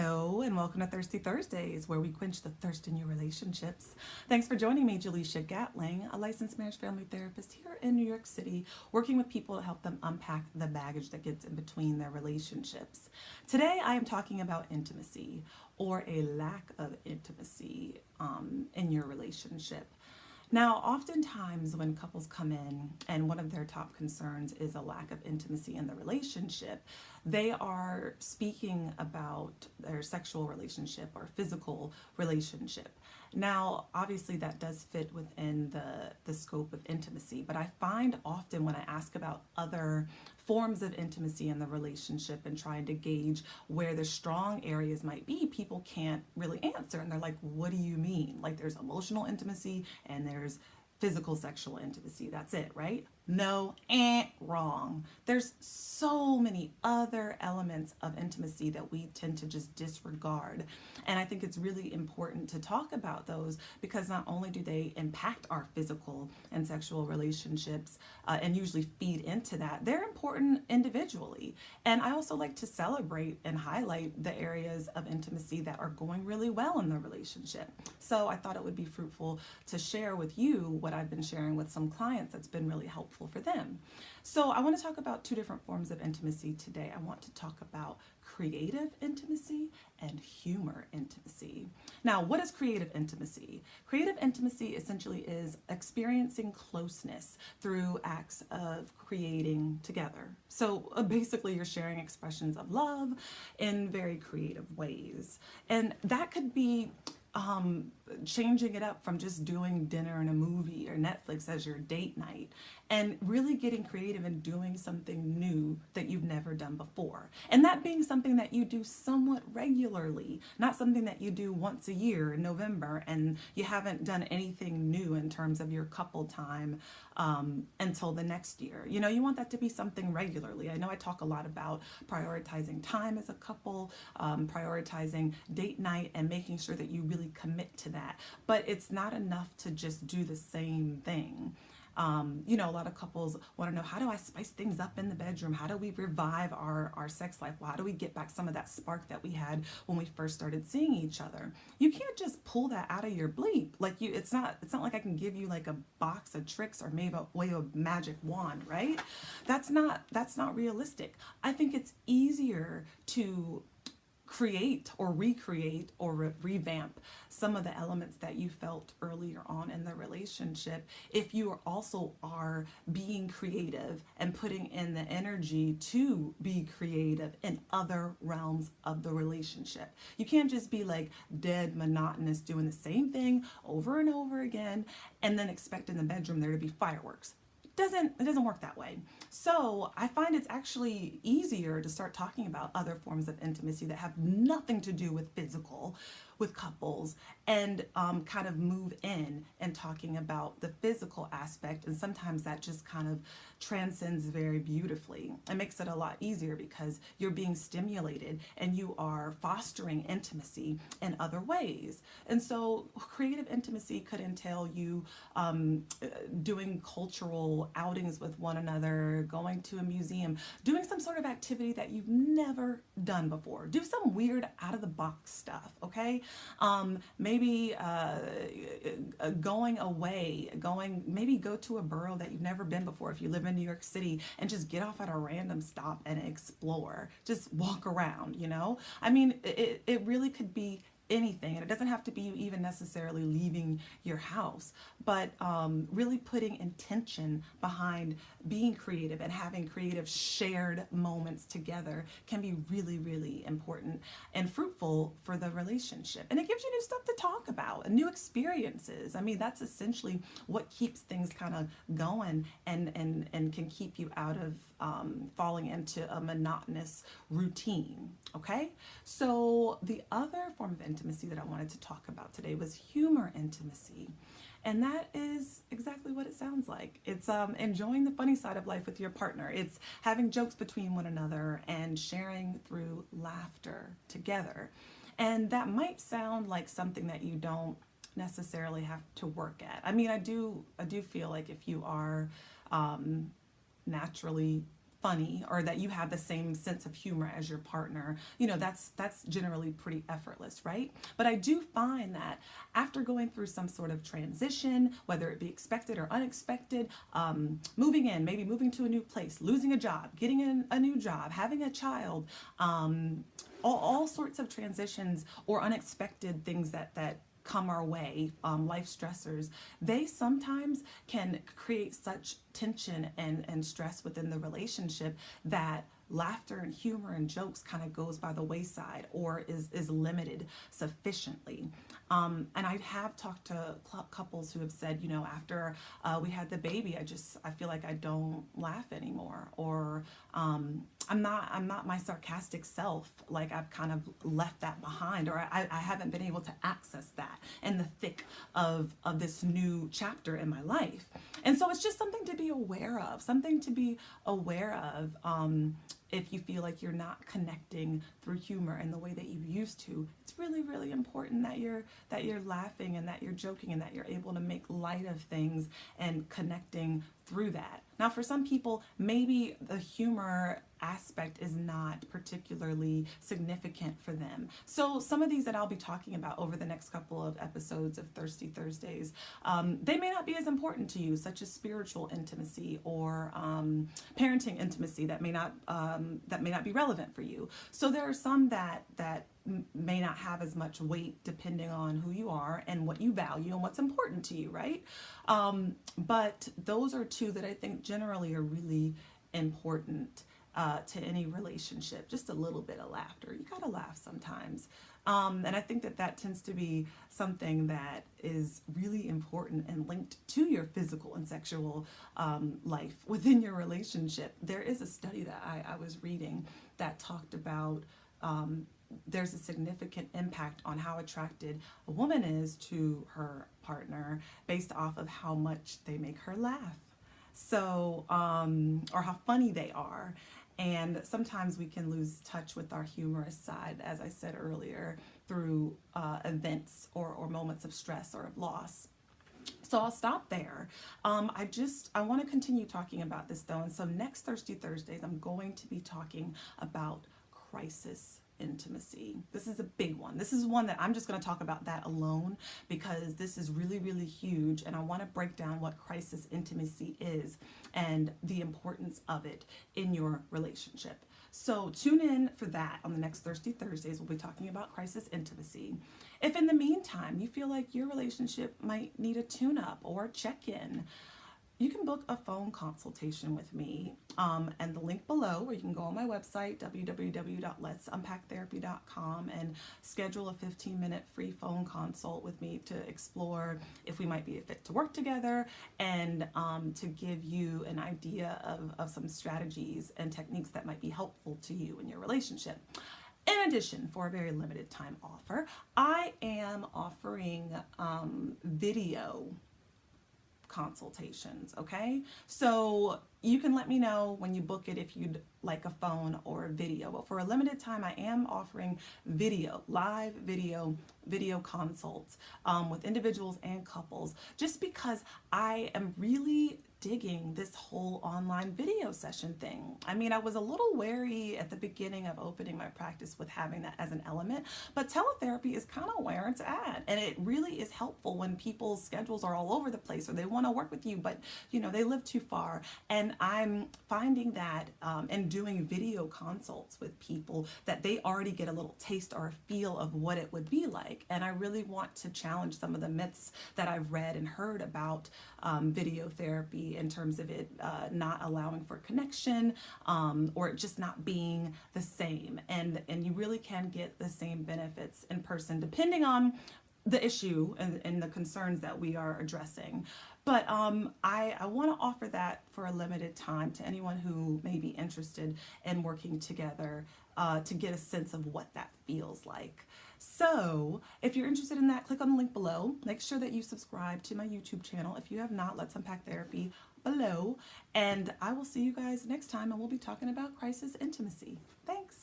Hello, and welcome to Thirsty Thursdays, where we quench the thirst in your relationships. Thanks for joining me, Jaleisha Gatling, a licensed marriage family therapist here in New York City, working with people to help them unpack the baggage that gets in between their relationships. Today, I am talking about intimacy or a lack of intimacy in your relationship. Now, oftentimes when couples come in and one of their top concerns is a lack of intimacy in the relationship, they are speaking about their sexual relationship or physical relationship. Now, obviously, that does fit within the scope of intimacy, but I find often when I ask about other forms of intimacy in the relationship and trying to gauge where the strong areas might be, people can't really answer. And they're like, what do you mean? Like, there's emotional intimacy and there's physical sexual intimacy. That's it, right? No, wrong. There's so many other elements of intimacy that we tend to just disregard. And I think it's really important to talk about those because not only do they impact our physical and sexual relationships and usually feed into that, they're important individually. And I also like to celebrate and highlight the areas of intimacy that are going really well in the relationship. So I thought it would be fruitful to share with you what I've been sharing with some clients that's been really helpful for them. So I want to talk about two different forms of intimacy today. I want to talk about creative intimacy and humor intimacy. Now, what is creative intimacy? Creative intimacy essentially is experiencing closeness through acts of creating together. So basically, you're sharing expressions of love in very creative ways. And that could be changing it up from just doing dinner and a movie or Netflix as your date night and really getting creative and doing something new that you've never done before. And that being something that you do somewhat regularly, not something that you do once a year in November and you haven't done anything new in terms of your couple time until the next year. You know, you want that to be something regularly. I know I talk a lot about prioritizing time as a couple, prioritizing date night and making sure that you really commit to that. But it's not enough to just do the same thing. A lot of couples want to know, how do I spice things up in the bedroom? How do we revive our sex life? Well, how do we get back some of that spark that we had when we first started seeing each other? You can't just pull that out of your bleep. It's not like I can give you like a box of tricks or maybe a wave a magic wand, right? That's not realistic. I think it's easier to create or recreate or revamp some of the elements that you felt earlier on in the relationship if you are being creative and putting in the energy to be creative in other realms of the relationship. You can't just be like dead monotonous doing the same thing over and over again and then expect in the bedroom there to be fireworks. It doesn't work that way. So I find it's actually easier to start talking about other forms of intimacy that have nothing to do with physical with couples and kind of move in and talking about the physical aspect. And sometimes that just kind of transcends very beautifully. It makes it a lot easier because you're being stimulated and you are fostering intimacy in other ways. And so creative intimacy could entail you doing cultural outings with one another, going to a museum, doing some sort of activity that you've never done before. Do some weird out of the box stuff, okay? Maybe going away, maybe go to a borough that you've never been before if you live in New York City and just get off at a random stop and explore. Just walk around, you know? I mean, it really could be anything, and it doesn't have to be you even necessarily leaving your house, but really putting intention behind being creative and having creative shared moments together can be really, really important and fruitful for the relationship. And it gives you new stuff to talk about and new experiences. I mean, that's essentially what keeps things kind of going and can keep you out of falling into a monotonous routine. Okay, so the other form of intimacy that I wanted to talk about today was humor intimacy. And that is exactly what it sounds like. It's enjoying the funny side of life with your partner. It's having jokes between one another and sharing through laughter together. And that might sound like something that you don't necessarily have to work at. I mean, I do feel like if you are naturally funny, or that you have the same sense of humor as your partner, that's generally pretty effortless, right? But I do find that after going through some sort of transition, whether it be expected or unexpected, maybe moving to a new place, losing a job, getting a new job, having a child, all sorts of transitions or unexpected things that come our way, life stressors, they sometimes can create such tension and stress within the relationship that laughter and humor and jokes kind of goes by the wayside or is limited sufficiently. And I have talked to couples who have said, after we had the baby, I feel like I don't laugh anymore, or I'm not my sarcastic self. Like I've kind of left that behind, or I haven't been able to access that in the thick of this new chapter in my life. And so it's just something to be aware of, if you feel like you're not connecting through humor in the way that you used to. It's really, really important that you're laughing and that you're joking and that you're able to make light of things and connecting through that. Now, for some people, maybe the humor aspect is not particularly significant for them. So some of these that I'll be talking about over the next couple of episodes of Thirsty Thursdays, they may not be as important to you, such as spiritual intimacy or parenting intimacy that may not be relevant for you. So there are some that may not have as much weight depending on who you are and what you value and what's important to you, right? But those are two that I think generally are really important to any relationship. Just a little bit of laughter. You gotta laugh sometimes. And I think that tends to be something that is really important and linked to your physical and sexual life within your relationship. There is a study that I was reading that talked about there's a significant impact on how attracted a woman is to her partner based off of how much they make her laugh. So, or how funny they are. And sometimes we can lose touch with our humorous side, as I said earlier, through events or moments of stress or of loss. So I'll stop there. I want to continue talking about this though. And so next Thirsty Thursdays, I'm going to be talking about crisis intimacy. This is a big one. This is one that I'm just going to talk about that alone because this is really, really huge. And I want to break down what crisis intimacy is and the importance of it in your relationship. So tune in for that on the next Thirsty Thursdays. We'll be talking about crisis intimacy. If in the meantime you feel like your relationship might need a tune-up or a check-in, you can book a phone consultation with me, and the link below, or you can go on my website, www.letsunpacktherapy.com, and schedule a 15-minute free phone consult with me to explore if we might be a fit to work together, and to give you an idea of some strategies and techniques that might be helpful to you in your relationship. In addition, for a very limited time offer, I am offering video consultations, okay? So you can let me know when you book it if you'd like a phone or a video. But for a limited time, I am offering live video consults with individuals and couples, just because I am really digging this whole online video session thing. I mean, I was a little wary at the beginning of opening my practice with having that as an element, but teletherapy is kind of where it's at. And it really is helpful when people's schedules are all over the place or they want to work with you, but they live too far. And I'm finding that in doing video consults with people that they already get a little taste or a feel of what it would be like. And I really want to challenge some of the myths that I've read and heard about video therapy in terms of it not allowing for connection, or it just not being the same. And you really can get the same benefits in person depending on the issue and the concerns that we are addressing. But I want to offer that for a limited time to anyone who may be interested in working together to get a sense of what that feels like. So if you're interested in that, click on the link below. Make sure that you subscribe to my YouTube channel. If you have not, Let's Unpack Therapy below. And I will see you guys next time, and we'll be talking about crisis intimacy. Thanks.